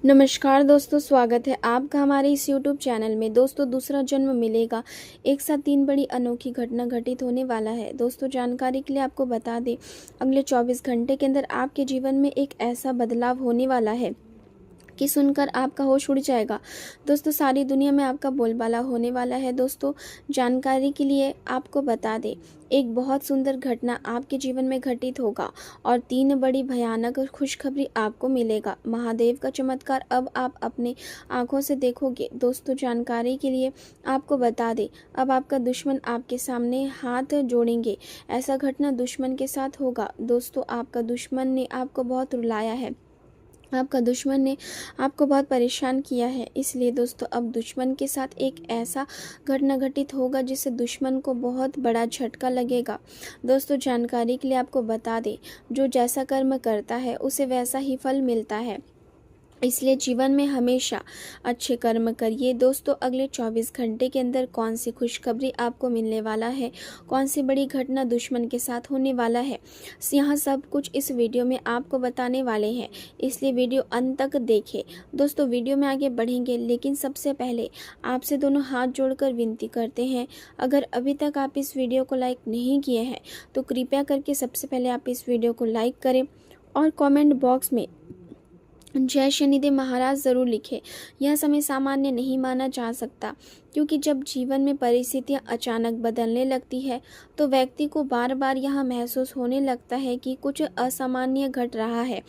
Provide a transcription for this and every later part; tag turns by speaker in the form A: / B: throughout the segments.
A: नमस्कार दोस्तों, स्वागत है आपका हमारे इस यूट्यूब चैनल में। दोस्तों, दूसरा जन्म मिलेगा। एक साथ 3 बड़ी अनोखी घटना घटित होने वाला है। दोस्तों, जानकारी के लिए आपको बता दें, अगले 24 घंटे के अंदर आपके जीवन में एक ऐसा बदलाव होने वाला है कि सुनकर आपका होश उड़ जाएगा। दोस्तों, सारी दुनिया में आपका बोलबाला होने वाला है। दोस्तों, जानकारी के लिए आपको बता दें, एक बहुत सुंदर घटना आपके जीवन में घटित होगा और 3 बड़ी भयानक खुशखबरी आपको मिलेगा। महादेव का चमत्कार अब आप अपने आंखों से देखोगे। दोस्तों, जानकारी के लिए आपको बता दें, अब आपका दुश्मन आपके सामने हाथ जोड़ेंगे। ऐसा घटना दुश्मन के साथ होगा। दोस्तों, आपका दुश्मन ने आपको बहुत रुलाया है, आपका दुश्मन ने आपको बहुत परेशान किया है। इसलिए दोस्तों, अब दुश्मन के साथ एक ऐसा घटना घटित होगा जिससे दुश्मन को बहुत बड़ा झटका लगेगा। दोस्तों, जानकारी के लिए आपको बता दें, जो जैसा कर्म करता है उसे वैसा ही फल मिलता है। इसलिए जीवन में हमेशा अच्छे कर्म करिए। दोस्तों, अगले 24 घंटे के अंदर कौन सी खुशखबरी आपको मिलने वाला है, कौन सी बड़ी घटना दुश्मन के साथ होने वाला है, यहाँ सब कुछ इस वीडियो में आपको बताने वाले हैं। इसलिए वीडियो अंत तक देखें। दोस्तों, वीडियो में आगे बढ़ेंगे, लेकिन सबसे पहले आपसे दोनों हाथ जोड़कर विनती करते हैं, अगर अभी तक आप इस वीडियो को लाइक नहीं किए हैं तो कृपया करके सबसे पहले आप इस वीडियो को लाइक करें और कमेंट बॉक्स में जय शनिदेव महाराज ज़रूर लिखें। यह समय सामान्य नहीं माना जा सकता, क्योंकि जब जीवन में परिस्थितियां अचानक बदलने लगती है तो व्यक्ति को बार बार यह महसूस होने लगता है कि कुछ असामान्य घट रहा है।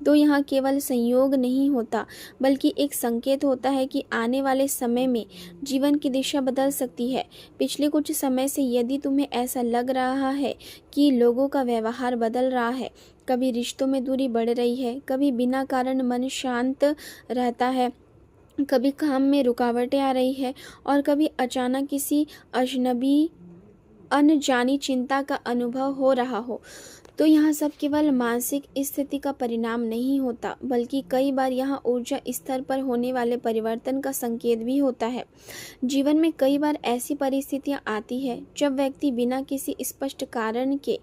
A: तो यह केवल संयोग नहीं होता, बल्कि एक संकेत होता है कि आने वाले समय में जीवन की दिशा बदल सकती है। पिछले कुछ समय से यदि तुम्हें ऐसा लग रहा है कि लोगों का व्यवहार बदल रहा है, कभी रिश्तों में दूरी बढ़ रही है, कभी बिना कारण मन शांत रहता है, कभी काम में रुकावटें आ रही है और कभी अचानक किसी अजनबी अनजानी चिंता का अनुभव हो रहा हो, तो यहाँ सब केवल मानसिक स्थिति का परिणाम नहीं होता, बल्कि कई बार यहाँ ऊर्जा स्तर पर होने वाले परिवर्तन का संकेत भी होता है। जीवन में कई बार ऐसी परिस्थितियाँ आती है जब व्यक्ति बिना किसी स्पष्ट कारण के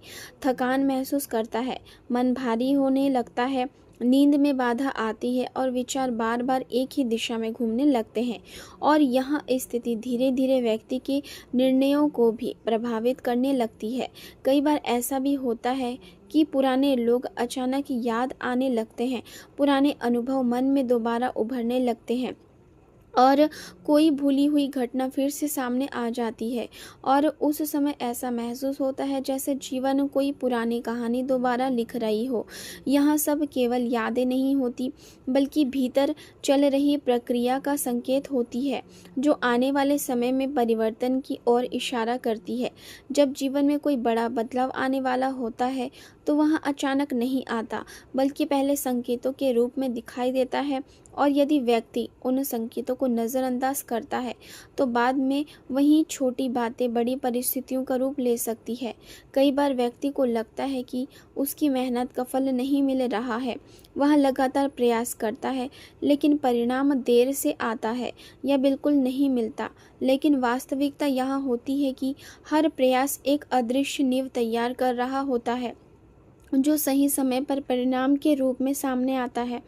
A: थकान महसूस करता है, मन भारी होने लगता है, नींद में बाधा आती है और विचार बार बार एक ही दिशा में घूमने लगते हैं। और यह स्थिति धीरे धीरे व्यक्ति के निर्णयों को भी प्रभावित करने लगती है। कई बार ऐसा भी होता है कि पुराने लोग अचानक याद आने लगते हैं, पुराने अनुभव मन में दोबारा उभरने लगते हैं और कोई भूली हुई घटना फिर से सामने आ जाती है और उस समय ऐसा महसूस होता है जैसे जीवन कोई पुरानी कहानी दोबारा लिख रही हो। यहाँ सब केवल यादें नहीं होती, बल्कि भीतर चल रही प्रक्रिया का संकेत होती है, जो आने वाले समय में परिवर्तन की ओर इशारा करती है। जब जीवन में कोई बड़ा बदलाव आने वाला होता है तो वह अचानक नहीं आता, बल्कि पहले संकेतों के रूप में दिखाई देता है, और यदि व्यक्ति उन संकेतों को नज़रअंदाज करता है तो बाद में वही छोटी बातें बड़ी परिस्थितियों का रूप ले सकती है। कई बार व्यक्ति को लगता है कि उसकी मेहनत का फल नहीं मिल रहा है, वह लगातार प्रयास करता है लेकिन परिणाम देर से आता है या बिल्कुल नहीं मिलता। लेकिन वास्तविकता यह होती है कि हर प्रयास एक अदृश्य नींव तैयार कर रहा होता है, जो सही समय पर परिणाम के रूप में सामने आता है।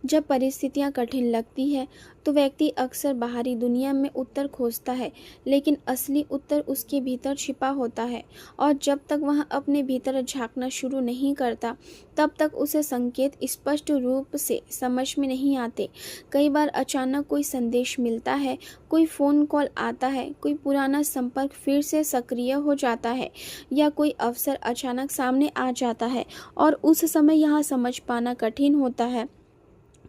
A: जब परिस्थितियां कठिन लगती है तो व्यक्ति अक्सर बाहरी दुनिया में उत्तर खोजता है, लेकिन असली उत्तर उसके भीतर छिपा होता है, और जब तक वह अपने भीतर झांकना शुरू नहीं करता तब तक उसे संकेत स्पष्ट रूप से समझ में नहीं आते। कई बार अचानक कोई संदेश मिलता है, कोई फ़ोन कॉल आता है, कोई पुराना संपर्क फिर से सक्रिय हो जाता है या कोई अवसर अचानक सामने आ जाता है, और उस समय यह समझ पाना कठिन होता है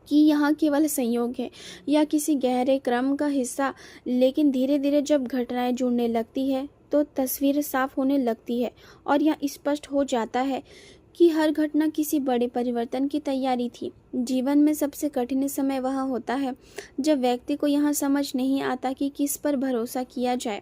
A: कि यह केवल संयोग है या किसी गहरे क्रम का हिस्सा। लेकिन धीरे धीरे जब घटनाएं जुड़ने लगती है तो तस्वीर साफ होने लगती है और यह स्पष्ट हो जाता है कि हर घटना किसी बड़े परिवर्तन की तैयारी थी। जीवन में सबसे कठिन समय वह होता है जब व्यक्ति को यह समझ नहीं आता कि किस पर भरोसा किया जाए,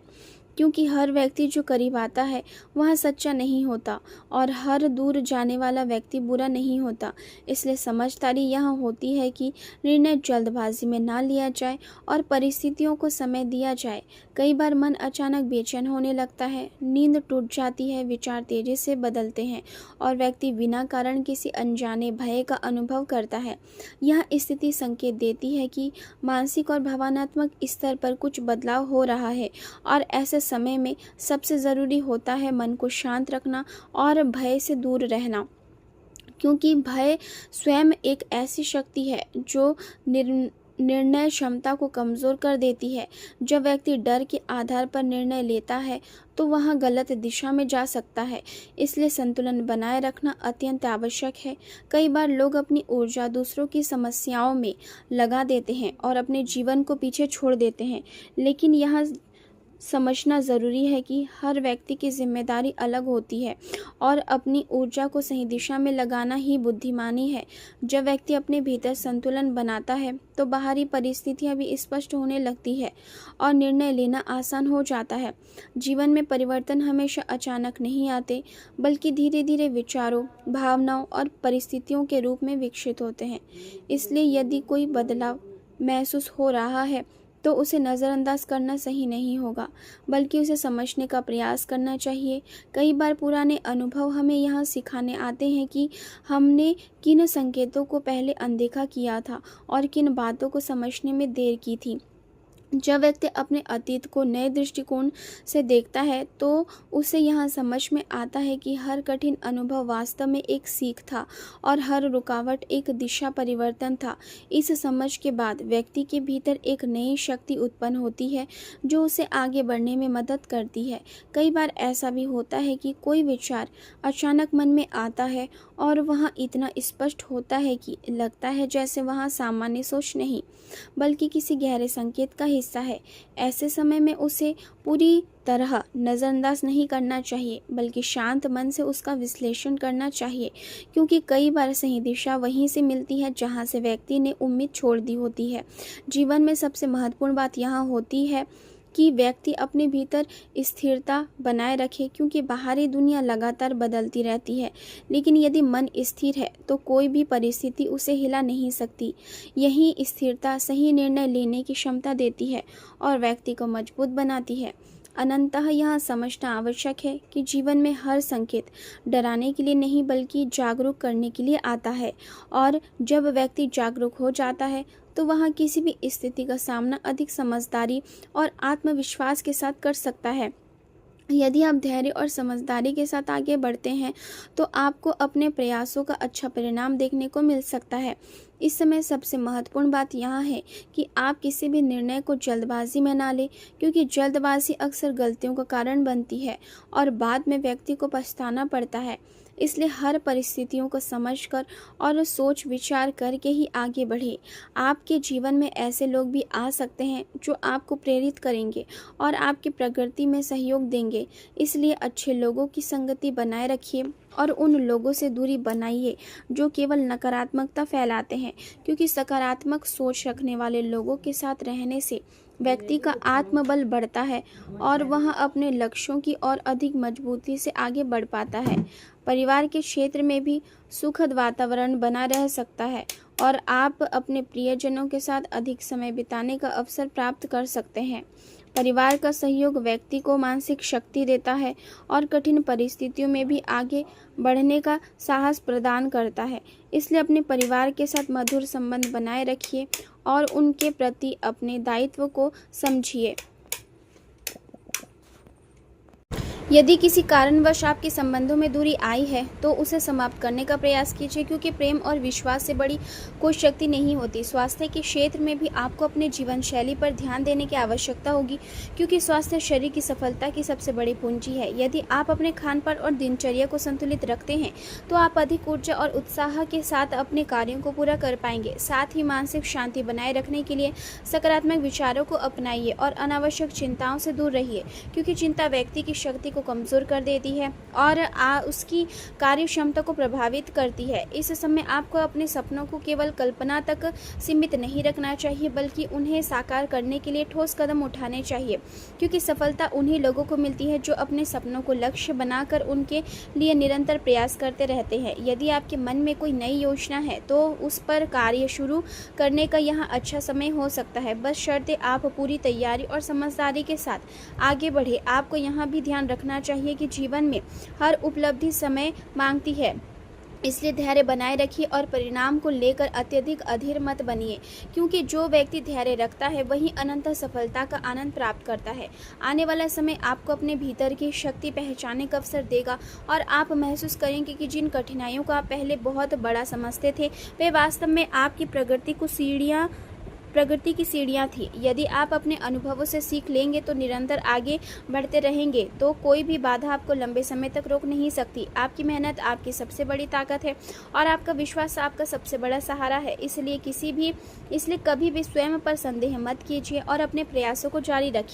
A: क्योंकि हर व्यक्ति जो करीब आता है वह सच्चा नहीं होता और हर दूर जाने वाला व्यक्ति बुरा नहीं होता। इसलिए समझदारी यहाँ होती है कि निर्णय जल्दबाजी में ना लिया जाए और परिस्थितियों को समय दिया जाए। कई बार मन अचानक बेचैन होने लगता है, नींद टूट जाती है, विचार तेजी से बदलते हैं और व्यक्ति बिना कारण किसी अनजाने भय का अनुभव करता है। यह स्थिति संकेत देती है कि मानसिक और भावनात्मक स्तर पर कुछ बदलाव हो रहा है और ऐसे समय में सबसे ज़रूरी होता है मन को शांत रखना और भय से दूर रहना, क्योंकि भय स्वयं एक ऐसी शक्ति है जो निर्णय क्षमता को कमज़ोर कर देती है। जब व्यक्ति डर के आधार पर निर्णय लेता है तो वह गलत दिशा में जा सकता है। इसलिए संतुलन बनाए रखना अत्यंत आवश्यक है। कई बार लोग अपनी ऊर्जा दूसरों की समस्याओं में लगा देते हैं और अपने जीवन को पीछे छोड़ देते हैं, लेकिन यह समझना ज़रूरी है कि हर व्यक्ति की जिम्मेदारी अलग होती है और अपनी ऊर्जा को सही दिशा में लगाना ही बुद्धिमानी है। जब व्यक्ति अपने भीतर संतुलन बनाता है तो बाहरी परिस्थितियां भी स्पष्ट होने लगती है और निर्णय लेना आसान हो जाता है। जीवन में परिवर्तन हमेशा अचानक नहीं आते, बल्कि धीरे धीरे विचारों, भावनाओं और परिस्थितियों के रूप में विकसित होते हैं। इसलिए यदि कोई बदलाव महसूस हो रहा है तो उसे नज़रअंदाज करना सही नहीं होगा, बल्कि उसे समझने का प्रयास करना चाहिए। कई बार पुराने अनुभव हमें यह सिखाने आते हैं कि हमने किन संकेतों को पहले अनदेखा किया था और किन बातों को समझने में देर की थी। जब व्यक्ति अपने अतीत को नए दृष्टिकोण से देखता है तो उसे यह समझ में आता है कि हर कठिन अनुभव वास्तव में एक सीख था और हर रुकावट एक दिशा परिवर्तन था। इस समझ के बाद व्यक्ति के भीतर एक नई शक्ति उत्पन्न होती है जो उसे आगे बढ़ने में मदद करती है। कई बार ऐसा भी होता है कि कोई विचार अचानक मन में आता है और वह इतना स्पष्ट होता है कि लगता है जैसे वह सामान्य सोच नहीं, बल्कि किसी गहरे संकेत का हिस्सा है। ऐसे समय में उसे पूरी तरह नज़रअंदाज नहीं करना चाहिए, बल्कि शांत मन से उसका विश्लेषण करना चाहिए, क्योंकि कई बार सही दिशा वहीं से मिलती है जहां से व्यक्ति ने उम्मीद छोड़ दी होती है। जीवन में सबसे महत्वपूर्ण बात यहाँ होती है कि व्यक्ति अपने भीतर स्थिरता बनाए रखे, क्योंकि बाहरी दुनिया लगातार बदलती रहती है, लेकिन यदि मन स्थिर है तो कोई भी परिस्थिति उसे हिला नहीं सकती। यही स्थिरता सही निर्णय लेने की क्षमता देती है और व्यक्ति को मजबूत बनाती है। अनंतः यह समझना आवश्यक है कि जीवन में हर संकेत डराने के लिए नहीं, बल्कि जागरूक करने के लिए आता है, और जब व्यक्ति जागरूक हो जाता है तो वह किसी भी स्थिति का सामना अधिक समझदारी और आत्मविश्वास के साथ कर सकता है। यदि आप धैर्य और समझदारी के साथ आगे बढ़ते हैं तो आपको अपने प्रयासों का अच्छा परिणाम देखने को मिल सकता है। इस समय सबसे महत्वपूर्ण बात यह है कि आप किसी भी निर्णय को जल्दबाजी में ना लें, क्योंकि जल्दबाजी अक्सर गलतियों का कारण बनती है और बाद में व्यक्ति को पछताना पड़ता है। इसलिए हर परिस्थितियों को समझकर और सोच विचार करके ही आगे बढ़े। आपके जीवन में ऐसे लोग भी आ सकते हैं जो आपको प्रेरित करेंगे और आपकी प्रगति में सहयोग देंगे। इसलिए अच्छे लोगों की संगति बनाए रखिए और उन लोगों से दूरी बनाइए जो केवल नकारात्मकता फैलाते हैं, क्योंकि सकारात्मक सोच रखने वाले लोगों के साथ रहने से व्यक्ति का आत्मबल बढ़ता है और वह अपने लक्ष्यों की ओर अधिक मजबूती से आगे बढ़ पाता है। परिवार के क्षेत्र में भी सुखद वातावरण बना रह सकता है और आप अपने प्रियजनों के साथ अधिक समय बिताने का अवसर प्राप्त कर सकते हैं। परिवार का सहयोग व्यक्ति को मानसिक शक्ति देता है और कठिन परिस्थितियों में भी आगे बढ़ने का साहस प्रदान करता है। इसलिए अपने परिवार के साथ मधुर संबंध बनाए रखिए और उनके प्रति अपने दायित्व को समझिए। यदि किसी कारणवश आपके संबंधों में दूरी आई है तो उसे समाप्त करने का प्रयास कीजिए, क्योंकि प्रेम और विश्वास से बड़ी कोई शक्ति नहीं होती। स्वास्थ्य के क्षेत्र में भी आपको अपने जीवन शैली पर ध्यान देने की आवश्यकता होगी, क्योंकि स्वास्थ्य शरीर की सफलता की सबसे बड़ी पूंजी है। यदि आप अपने खान पान और दिनचर्या को संतुलित रखते हैं तो आप अधिक ऊर्जा और उत्साह के साथ अपने कार्यों को पूरा कर पाएंगे। साथ ही मानसिक शांति बनाए रखने के लिए सकारात्मक विचारों को अपनाइए और अनावश्यक चिंताओं से दूर रहिए, क्योंकि चिंता व्यक्ति की शक्ति को कमज़ोर कर देती है और उसकी कार्य क्षमता को प्रभावित करती है। इस समय आपको अपने सपनों को केवल कल्पना तक सीमित नहीं रखना चाहिए, बल्कि उन्हें साकार करने के लिए ठोस कदम उठाने चाहिए, क्योंकि सफलता उन्हीं लोगों को मिलती है जो अपने सपनों को लक्ष्य बनाकर उनके लिए निरंतर प्रयास करते रहते हैं। यदि आपके मन में कोई नई योजना है तो उस पर कार्य शुरू करने का यह अच्छा समय हो सकता है, बस शर्तें आप पूरी तैयारी और समझदारी के साथ आगे बढ़े। आपको यहाँ भी ध्यान रखना चाहिए कि जीवन में हर उपलब्धि समय मांगती है, इसलिए धैर्य बनाए रखिए और परिणाम को लेकर अत्यधिक अधीर मत बनिए, क्योंकि जो व्यक्ति धैर्य रखता है वही अनंत सफलता का आनंद प्राप्त करता है। आने वाला समय आपको अपने भीतर की शक्ति पहचानने का अवसर देगा और आप महसूस करेंगे कि जिन कठिनाइयों को आप पहले बहुत बड़ा समझते थे वे वास्तव में आपकी प्रगति की सीढ़ियाँ थी। यदि आप अपने अनुभवों से सीख लेंगे तो निरंतर आगे बढ़ते रहेंगे तो कोई भी बाधा आपको लंबे समय तक रोक नहीं सकती। आपकी मेहनत आपकी सबसे बड़ी ताकत है और आपका विश्वास आपका सबसे बड़ा सहारा है। इसलिए कभी भी स्वयं पर संदेह मत कीजिए और अपने प्रयासों को जारी रखिए।